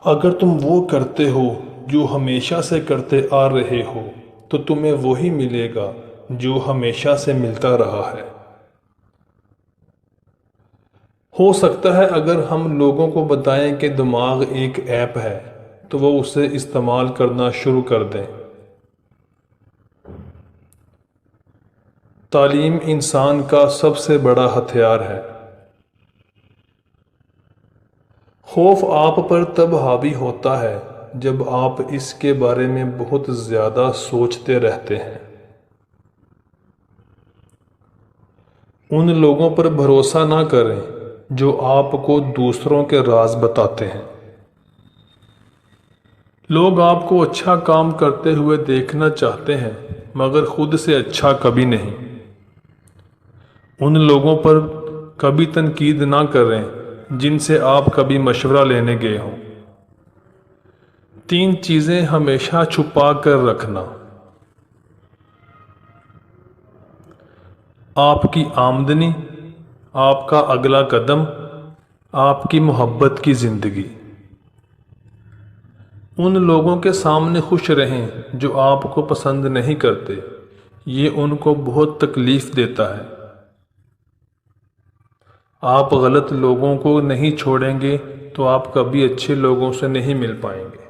اگر تم وہ کرتے ہو جو ہمیشہ سے کرتے آ رہے ہو تو تمہیں وہی ملے گا جو ہمیشہ سے ملتا رہا ہے۔ ہو سکتا ہے اگر ہم لوگوں کو بتائیں کہ دماغ ایک ایپ ہے تو وہ اسے استعمال کرنا شروع کر دیں۔ تعلیم انسان کا سب سے بڑا ہتھیار ہے۔ خوف آپ پر تب حاوی ہوتا ہے جب آپ اس کے بارے میں بہت زیادہ سوچتے رہتے ہیں۔ ان لوگوں پر بھروسہ نہ کریں جو آپ کو دوسروں کے راز بتاتے ہیں۔ لوگ آپ کو اچھا کام کرتے ہوئے دیکھنا چاہتے ہیں مگر خود سے اچھا کبھی نہیں۔ ان لوگوں پر کبھی تنقید نہ کریں جن سے آپ کبھی مشورہ لینے گئے ہوں۔ 3 چیزیں ہمیشہ چھپا کر رکھنا: آپ کی آمدنی، آپ کا اگلا قدم، آپ کی محبت کی زندگی۔ ان لوگوں کے سامنے خوش رہیں جو آپ کو پسند نہیں کرتے، یہ ان کو بہت تکلیف دیتا ہے۔ آپ غلط لوگوں کو نہیں چھوڑیں گے تو آپ کبھی اچھے لوگوں سے نہیں مل پائیں گے۔